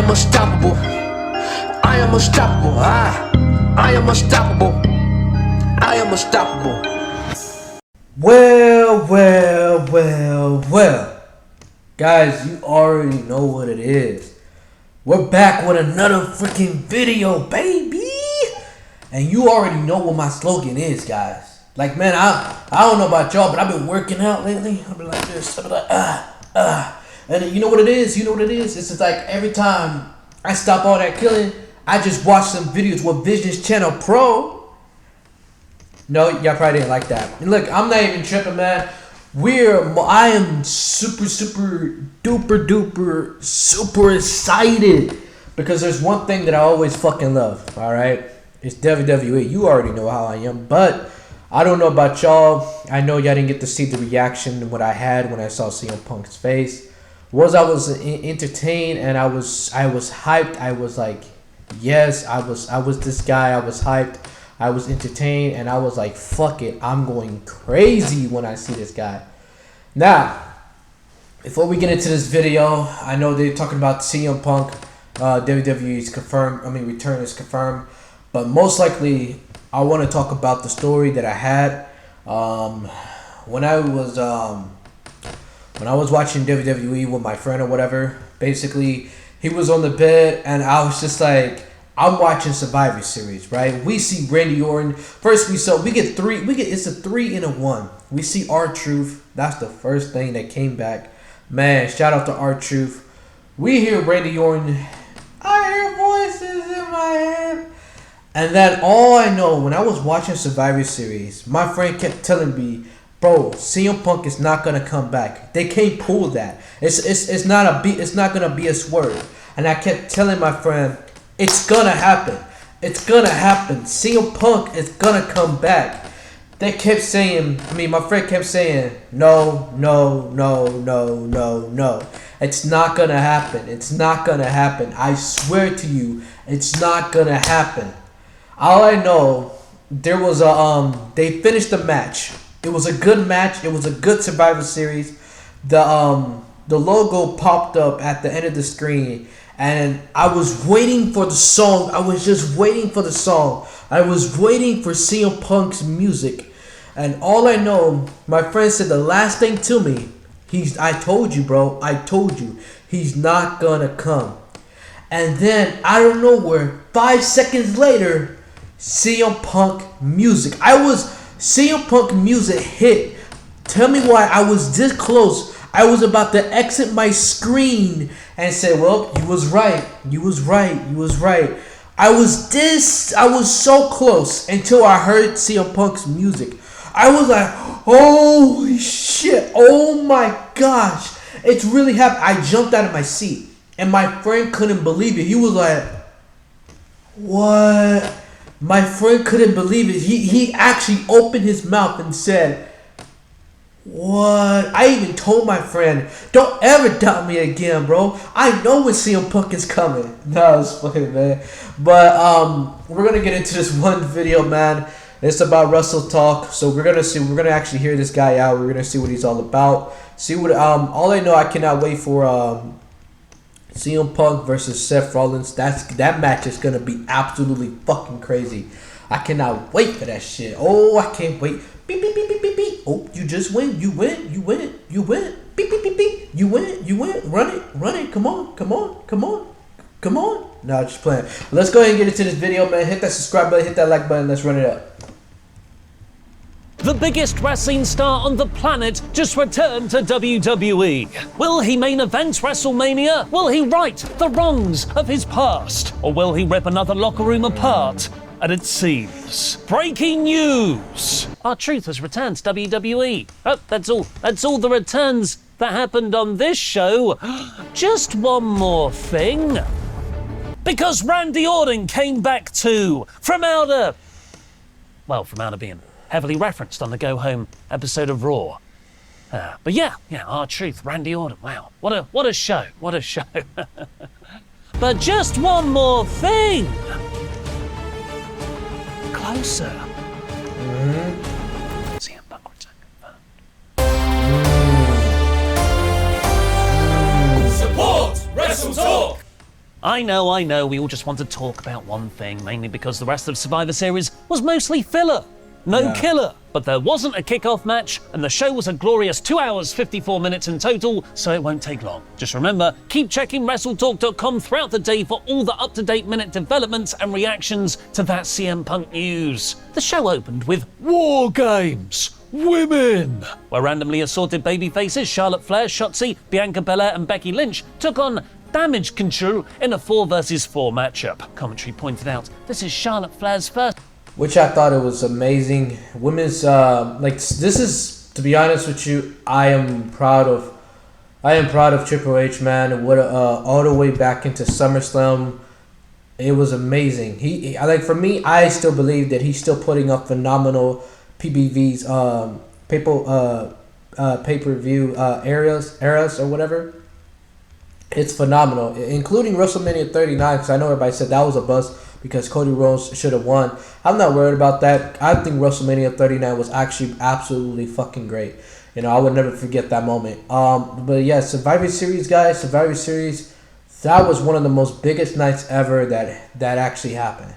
am unstoppable. I am unstoppable. I am unstoppable. I am unstoppable. Well. Guys, you already know what it is. We're back with another freaking video, baby. And you already know what my slogan is, guys. Like, man, I don't know about y'all, but I've been working out lately. I've been like this. I've been like, And you know what it is? It's just like every time I stop all that killing, I just watch some videos with Visions Channel Pro. No, y'all probably didn't like that. And look, I'm not even tripping, man. I am super duper super excited because there's one thing that I always fucking love. All right, it's WWE. You already know how I am, but I don't know about y'all. I know y'all didn't get to see the reaction what I had when I saw CM Punk's face. I was entertained and I was hyped. I was like, yes, I was this guy. I was hyped. I was entertained and I was like, fuck it, I'm going crazy when I see this guy. Now, before we get into this video, I know they're talking about CM Punk, WWE's confirmed, return is confirmed, but most likely I want to talk about the story that I had when I was watching WWE with my friend or whatever. Basically, he was on the bed and I was just like, I'm watching Survivor Series, right? We see Randy Orton. First it's a 3 in a 1. We see R-Truth. That's the first thing that came back. Man, shout out to R-Truth. We hear Randy Orton. I hear voices in my head. And then all I know, when I was watching Survivor Series, my friend kept telling me, bro, CM Punk is not gonna come back. They can't pull that. It's not gonna be a swerve. And I kept telling my friend, it's gonna happen. It's gonna happen. CM Punk is gonna come back. They kept saying, my friend kept saying, no. It's not gonna happen. It's not gonna happen. I swear to you, it's not gonna happen. All I know, there was they finished the match. It was a good match. It was a good Survivor Series. The logo popped up at the end of the screen. And I was waiting for the song. I was just waiting for the song. I was waiting for CM Punk's music. And all I know, my friend said the last thing to me, I told you, bro. I told you. He's not gonna come. And then, out of nowhere, 5 seconds later, CM Punk music. CM Punk music hit. Tell me why I was this close. I was about to exit my screen and say, well, you was right. I was so close until I heard CM Punk's music. I was like, holy shit, oh my gosh. It's really happened. I jumped out of my seat and my friend couldn't believe it. He was like, what? My friend couldn't believe it. He actually opened his mouth and said, what? I even told my friend, don't ever doubt me again, bro. I know when CM Punk is coming. No, it's funny, man. But we're gonna get into this one video, man. It's about Wrestletalk. So we're gonna actually hear this guy out. We're gonna see what he's all about. See what all I know, I cannot wait for CM Punk versus Seth Rollins. That match is gonna be absolutely fucking crazy. I cannot wait for that shit. Oh, I can't wait. Beep, beep, beep, beep, beep, beep. Oh, you just win. You win. Beep, beep, beep, beep. You win. Run it. Come on. No, just playing. Let's go ahead and get into this video, man. Hit that subscribe button, hit that like button. Let's run it up. The biggest wrestling star on the planet just returned to WWE. Will he main event WrestleMania? Will he right the wrongs of his past? Or will he rip another locker room apart? And it seems. Breaking news! R-Truth has returned to WWE. Oh, that's all the returns that happened on this show. Just one more thing. Because Randy Orton came back too. From out of being heavily referenced on the Go Home episode of Raw. But yeah, R-Truth, Randy Orton. Wow, what a show. But just one more thing. Closer. CM Punk return confirmed. Support Wrestletalk. I know, we all just want to talk about one thing, mainly because the rest of Survivor Series was mostly filler. No killer. But there wasn't a kickoff match, and the show was a glorious 2 hours, 54 minutes in total, so it won't take long. Just remember, keep checking WrestleTalk.com throughout the day for all the up-to-date minute developments and reactions to that CM Punk news. The show opened with War Games. Women! Where randomly assorted babyfaces Charlotte Flair, Shotzi, Bianca Belair, and Becky Lynch took on Damage Control in a 4 vs 4 matchup. Commentary pointed out, this is Charlotte Flair's first. Which I thought it was amazing. Women's, this is, to be honest with you, I am proud of Triple H, man. What, all the way back into SummerSlam, it was amazing. He for me, I still believe that he's still putting up phenomenal PPVs, pay-per-view eras or whatever. It's phenomenal, including WrestleMania 39, because I know everybody said that was a buzz because Cody Rhodes should have won. I'm not worried about that. I think WrestleMania 39 was actually absolutely fucking great. You know, I would never forget that moment. But yeah, Survivor Series, guys, Survivor Series, that was one of the most biggest nights ever that actually happened.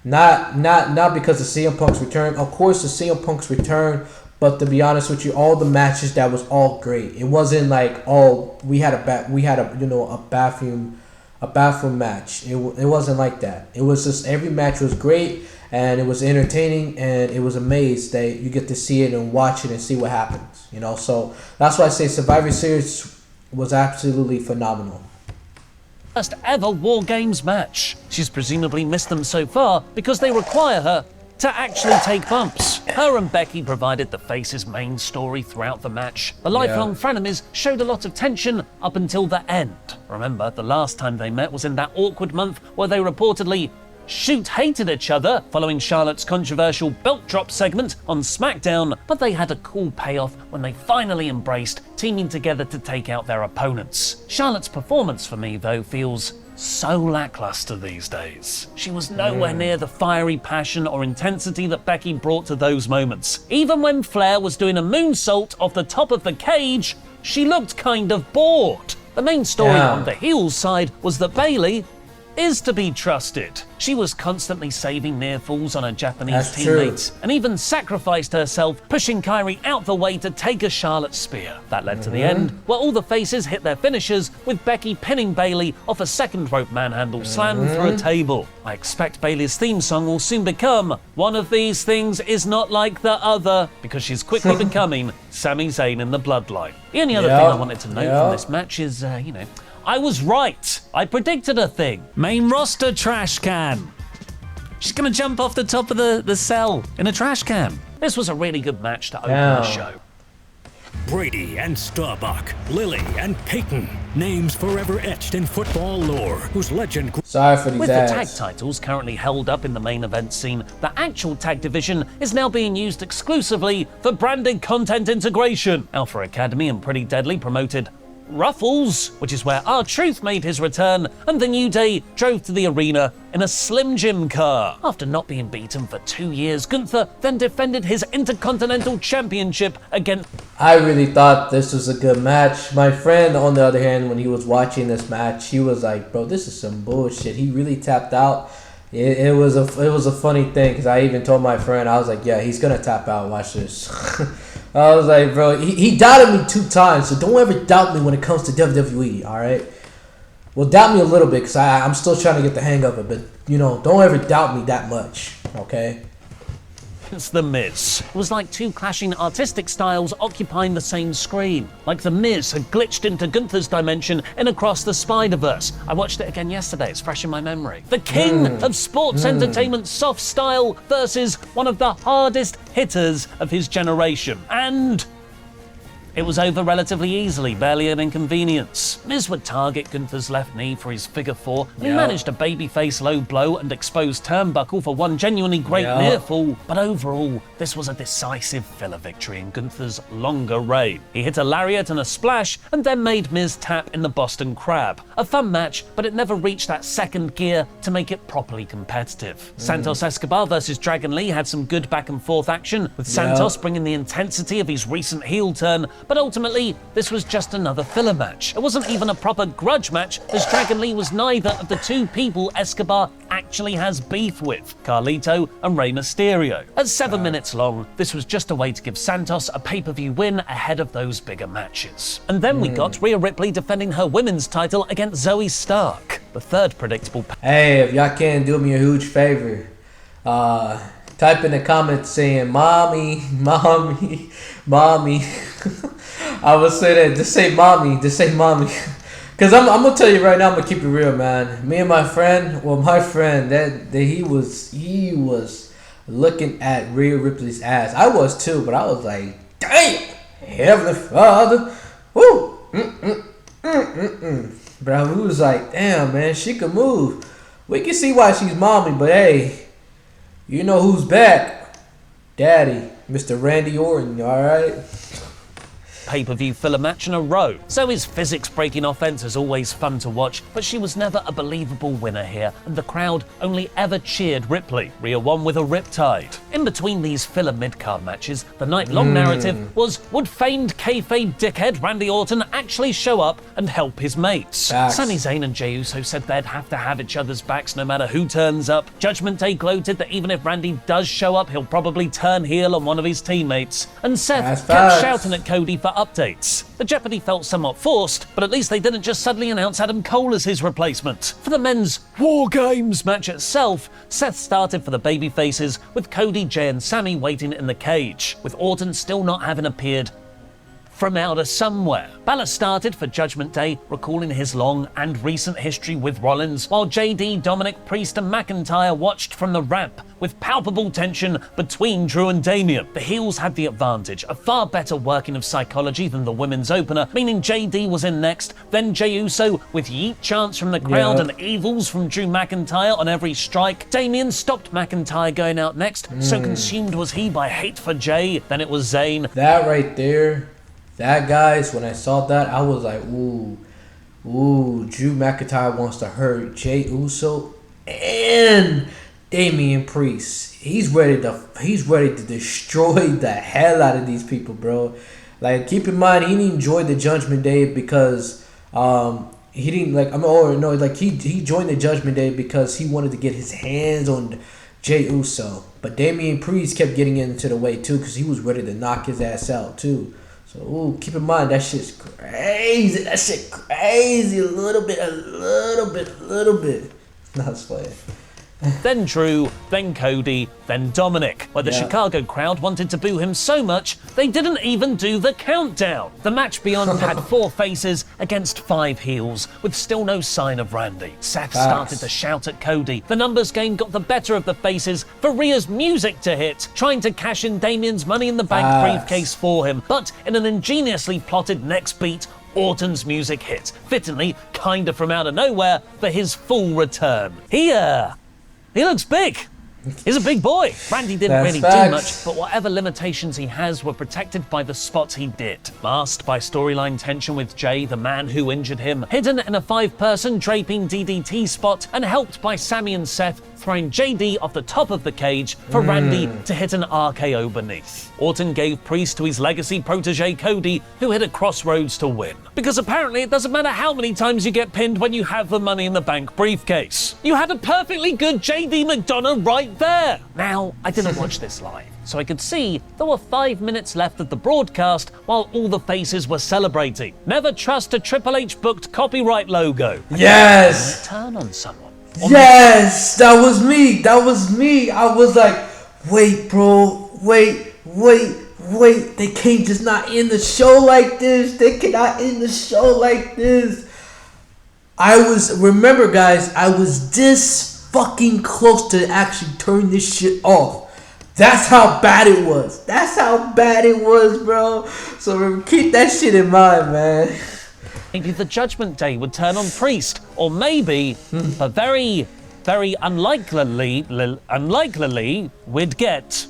Not because of CM Punk's return. Of course, the CM Punk's return. But to be honest with you, all the matches, that was all great. It wasn't like, oh, we had a bathroom match. It wasn't like that. It was just every match was great and it was entertaining and it was amazed that you get to see it and watch it and see what happens. You know, so that's why I say Survivor Series was absolutely phenomenal. First ever War Games match. She's presumably missed them so far because they require her to actually take bumps. Her and Becky provided the face's main story throughout the match. The lifelong frenemies showed a lot of tension up until the end. Remember, the last time they met was in that awkward month where they reportedly hated each other following Charlotte's controversial belt drop segment on SmackDown, but they had a cool payoff when they finally embraced, teaming together to take out their opponents. Charlotte's performance for me, though, feels so lackluster these days. She was nowhere near the fiery passion or intensity that Becky brought to those moments. Even when Flair was doing a moonsault off the top of the cage, she looked kind of bored. The main story on the heels side was that Bayley is to be trusted. She was constantly saving near falls on her Japanese teammates and even sacrificed herself, pushing Kairi out the way to take a Charlotte spear. That led to the end, where all the faces hit their finishers, with Becky pinning Bayley off a second rope manhandle slam through a table. I expect Bayley's theme song will soon become "One of These Things Is Not Like the Other," because she's quickly becoming Sami Zayn in the bloodline. The only other thing I wanted to note from this match is, I was right. I predicted a thing. Main roster trash can. She's gonna jump off the top of the cell in a trash can. This was a really good match to open the show. Brady and Starbuck, Lily and Peyton, names forever etched in football lore, whose legend... Sorry for these With ads. the tag titles currently held up in the main event scene, the actual tag division is now being used exclusively for branded content integration. Alpha Academy and Pretty Deadly promoted Ruffles, which is where R-Truth made his return, and the New Day drove to the arena in a Slim Jim car. After not being beaten for 2 years, Gunther then defended his Intercontinental Championship against... I really thought this was a good match. My friend, on the other hand, when he was watching this match, he was like, bro, this is some bullshit. He really tapped out. It was a funny thing, because I even told my friend, I was like, yeah, he's going to tap out. Watch this. I was like, bro, he doubted me 2 times, so don't ever doubt me when it comes to WWE, all right? Well, doubt me a little bit, because I'm still trying to get the hang of it, but, don't ever doubt me that much, okay? It's The Miz. It was like 2 clashing artistic styles occupying the same screen. Like The Miz had glitched into Gunther's dimension in Across the Spider-Verse. I watched it again yesterday, it's fresh in my memory. The king of sports entertainment soft style versus one of the hardest hitters of his generation. And it was over relatively easily, barely an inconvenience. Miz would target Gunther's left knee for his figure 4, and he managed a babyface low blow and exposed turnbuckle for one genuinely great near fall. But overall, this was a decisive filler victory in Gunther's longer reign. He hit a lariat and a splash, and then made Miz tap in the Boston Crab. A fun match, but it never reached that second gear to make it properly competitive. Santos Escobar versus Dragon Lee had some good back and forth action, with Santos bringing the intensity of his recent heel turn, but ultimately, this was just another filler match. It wasn't even a proper grudge match, as Dragon Lee was neither of the two people Escobar actually has beef with, Carlito and Rey Mysterio. At 7 minutes long, this was just a way to give Santos a pay-per-view win ahead of those bigger matches. And then we got Rhea Ripley defending her women's title against Zoe Stark, the third predictable. Hey, if y'all can do me a huge favor, type in the comments saying mommy, mommy, mommy. I would say that. Just say mommy. Just say mommy. Cause I'm gonna tell you right now, I'm gonna keep it real, man. Me and my friend, that he was looking at Rhea Ripley's ass. I was too, but I was like, damn, Heavenly Father, woo, Bro, we was like, damn, man, she could move. We can see why she's mommy, but hey, you know who's back? Daddy, Mr. Randy Orton, all right? Pay-per-view filler match in a row. Zoe's physics-breaking offense is always fun to watch, but she was never a believable winner here, and the crowd only ever cheered Ripley. Rhea won with a riptide. In between these filler mid-card matches, the night-long narrative was, would famed kayfabe dickhead Randy Orton actually show up and help his mates? Facts. Sami Zayn and Jey Uso said they'd have to have each other's backs no matter who turns up. Judgment Day gloated that even if Randy does show up, he'll probably turn heel on one of his teammates. And Seth kept shouting at Cody for updates. The jeopardy felt somewhat forced, but at least they didn't just suddenly announce Adam Cole as his replacement. For the men's War Games match itself, Seth started for the babyfaces, with Cody, Jey and Sami waiting in the cage, with Orton still not having appeared from out of somewhere. Balor started for Judgment Day, recalling his long and recent history with Rollins, while JD, Dominic, Priest and McIntyre watched from the ramp, with palpable tension between Drew and Damian. The heels had the advantage, a far better working of psychology than the women's opener, meaning JD was in next, then Jey Uso with yeet chants from the crowd and evils from Drew McIntyre on every strike. Damian stopped McIntyre going out next, so consumed was he by hate for Jey, then it was Zayn. That right there, that, guys, when I saw that, I was like, ooh, Drew McIntyre wants to hurt Jey Uso and Damian Priest. He's ready to destroy the hell out of these people, bro. Like, keep in mind, he didn't enjoy the Judgment Day because he didn't he joined the Judgment Day because he wanted to get his hands on Jey Uso. But Damian Priest kept getting into the way too because he was ready to knock his ass out too. So, ooh, keep in mind, that shit's crazy. That shit crazy. A little bit. Not just playing. Then Drew, then Cody, then Dominic, where the Chicago crowd wanted to boo him so much, they didn't even do the countdown. The match beyond had 4 faces against 5 heels, with still no sign of Randy. Seth started to shout at Cody. The numbers game got the better of the faces for Rhea's music to hit, trying to cash in Damian's Money in the Bank briefcase for him. But in an ingeniously plotted next beat, Orton's music hit, fittingly kinda from out of nowhere, for his full return. He looks big. He's a big boy. Randy didn't really do much, but whatever limitations he has were protected by the spots he did. Masked by storyline tension with Jey, the man who injured him, hidden in a 5-person draping DDT spot, and helped by Sami and Seth throwing JD off the top of the cage for Randy to hit an RKO beneath. Orton gave Priest to his legacy protege Cody, who hit a crossroads to win. Because apparently it doesn't matter how many times you get pinned when you have the Money in the Bank briefcase. You had a perfectly good JD McDonough right there. Now, I didn't watch this live, so I could see there were 5 minutes left of the broadcast while all the faces were celebrating. Never trust a Triple H booked copyright logo. Yes! Turn on someone. Yes! That was me! I was like, wait, bro, wait. They can't just not end the show like this. They cannot end the show like this. Remember guys, I was this fucking close to actually turn this shit off. That's how bad it was. Bro. So keep that shit in mind, man. Maybe the Judgment Day would turn on Priest, or maybe, but very, very unlikely, we'd get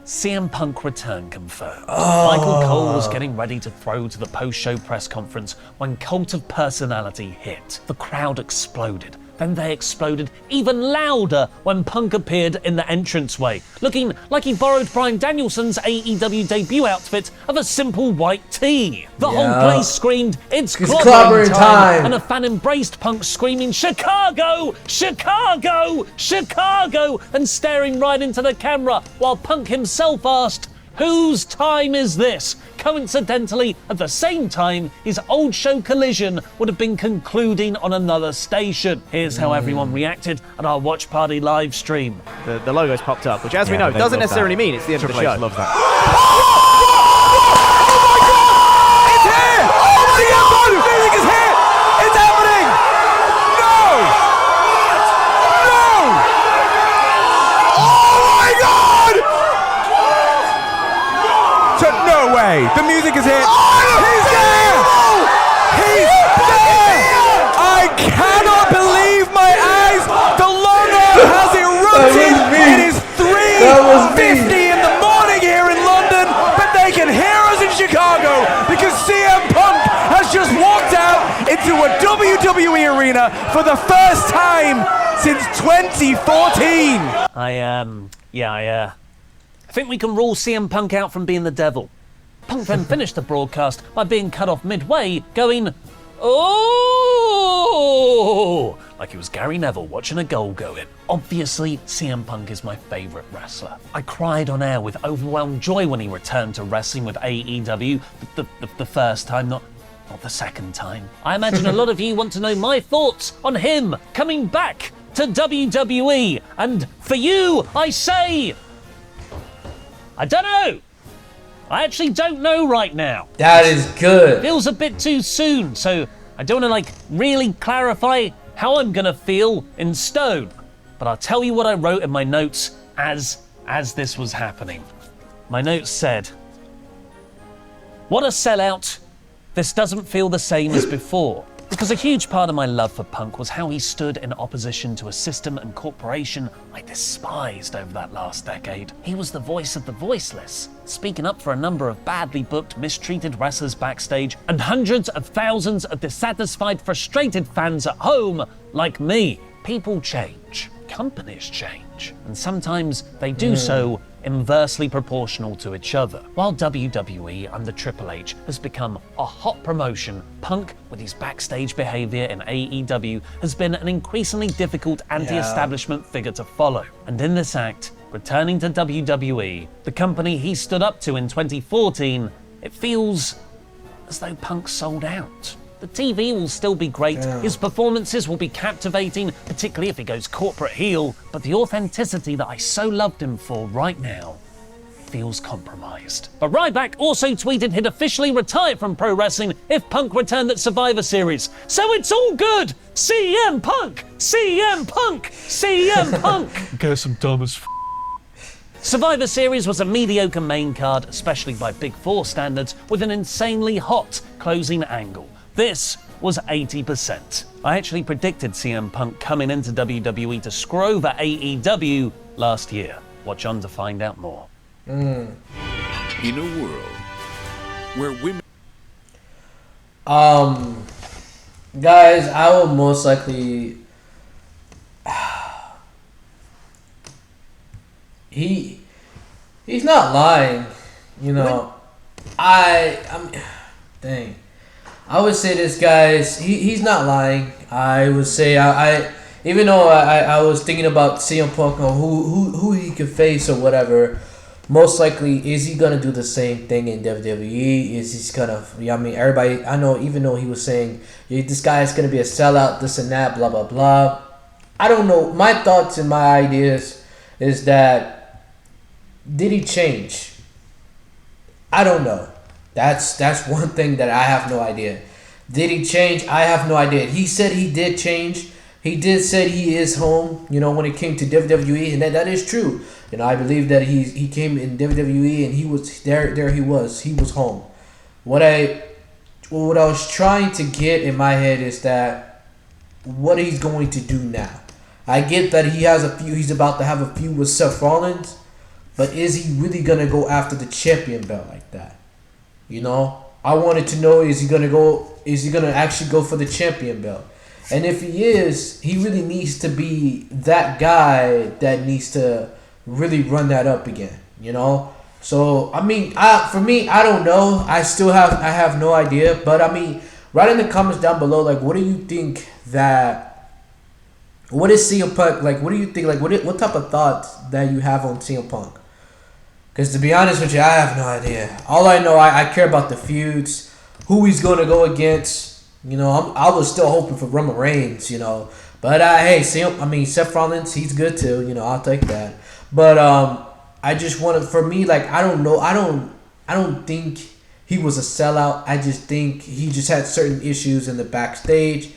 CM Punk return confirmed. Michael Cole was getting ready to throw to the post-show press conference when Cult of Personality hit. The crowd exploded. Then they exploded even louder when Punk appeared in the entranceway, looking like he borrowed Bryan Danielson's AEW debut outfit of a simple white tee. The whole place screamed, "It's clobbering time!" and a fan embraced Punk screaming, "Chicago! Chicago! Chicago!" and staring right into the camera, while Punk himself asked, "Whose time is this?" Coincidentally, at the same time, his old show Collision would have been concluding on another station. Here's how everyone reacted at our Watch Party live stream. The logo's popped up, which, as we know, doesn't necessarily mean it's the end of the show. Love that. It's here! Oh my God! The music is here! It's happening! No! No! Oh my God! No way! The music is here! He's there! He's there! I cannot believe my eyes! The logo has erupted! It is 3:50 in the morning here in London, but they can hear us in Chicago because CM Punk has just walked out into a WWE arena for the first time since 2014. I think we can rule CM Punk out from being the devil. Punk then finished the broadcast by being cut off midway, going, "Oh!" like he was Gary Neville watching a goal go in. Obviously, CM Punk is my favourite wrestler. I cried on air with overwhelmed joy when he returned to wrestling with AEW the first time, not the second time. I imagine a lot of you want to know my thoughts on him coming back to WWE. And for you, I say, I don't know. I actually don't know right now. That is good. Feels a bit too soon, so I don't want to really clarify how I'm gonna feel in stone. But I'll tell you what I wrote in my notes as this was happening. My notes said, "What a sellout. This doesn't feel the same as before." Because a huge part of my love for Punk was how he stood in opposition to a system and corporation I despised over that last decade. He was the voice of the voiceless, speaking up for a number of badly booked, mistreated wrestlers backstage and hundreds of thousands of dissatisfied, frustrated fans at home like me. People change, companies change, and sometimes they do so inversely proportional to each other. While WWE under Triple H has become a hot promotion, Punk, with his backstage behavior in AEW, has been an increasingly difficult anti-establishment figure to follow. And in this act, returning to WWE, the company he stood up to in 2014, it feels as though Punk sold out. The TV will still be great, his performances will be captivating, particularly if he goes corporate heel, but the authenticity that I so loved him for right now feels compromised. But Ryback also tweeted he'd officially retire from pro wrestling if Punk returned at Survivor Series. So it's all good! CM Punk! CM Punk! CM Punk! Guess I'm dumb as f***. Survivor Series was a mediocre main card, especially by Big Four standards, with an insanely hot closing angle. This was 80%. I actually predicted CM Punk coming into WWE to screw over AEW last year. Watch on to find out more. In a world where women... Guys, I will most likely... He's not lying, you know. Dang. I would say this, guys, he's not lying. I would say I even though I was thinking about CM Punk or who he could face or whatever, most likely is he gonna do the same thing in WWE? Is he's gonna everybody I know, even though he was saying this guy is gonna be a sellout, this and that, blah blah blah. I don't know. My thoughts and my ideas is that did he change? I don't know. That's one thing that I have no idea. Did he change? I have no idea. He said he did change. He did say he is home, you know, when it came to WWE, and that is true. You know, I believe that he came in WWE and he was there he was home. What I was trying to get in my head is that what he's going to do now. I get that he's about to have a feud with Seth Rollins, but is he really gonna go after the champion belt like that? You know, I wanted to know, is he gonna actually go for the champion belt? And if he is, he really needs to be that guy that needs to really run that up again, you know? So, I mean, for me, I don't know. I have no idea. But, I mean, write in the comments down below, like, what do you think what is CM Punk, like, what do you think, like, what type of thoughts that you have on CM Punk? Because, to be honest with you, I have no idea. All I know, I care about the feuds, who he's going to go against. You know, I was still hoping for Roman Reigns, you know. But, hey, Seth Rollins, he's good too. You know, I'll take that. But, I just wanted, for me, like, I don't know. I don't think he was a sellout. I just think he just had certain issues in the backstage.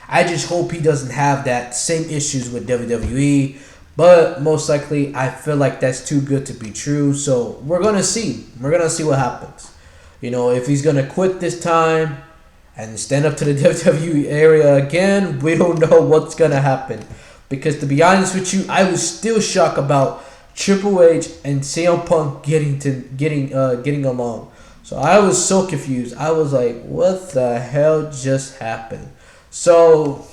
I just hope he doesn't have that same issues with WWE. But most likely, I feel like that's too good to be true. So, we're going to see. We're going to see what happens. You know, if he's going to quit this time and stand up to the WWE area again, we don't know what's going to happen. Because to be honest with you, I was still shocked about Triple H and CM Punk getting along. So I was so confused. I was like, what the hell just happened? So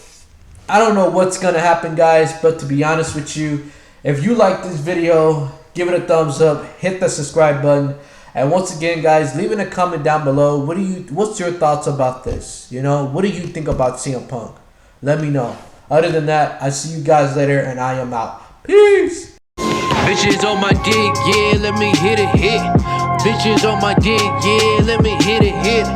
I don't know what's going to happen, guys. But to be honest with you, if you like this video, give it a thumbs up. Hit the subscribe button. And once again, guys, leave in a comment down below. What's your thoughts about this? You know, what do you think about CM Punk? Let me know. Other than that, I see you guys later, and I am out. Peace. Bitches on my dick, yeah, let me hit it, hit. Bitches on my dick, yeah, let me hit it, hit.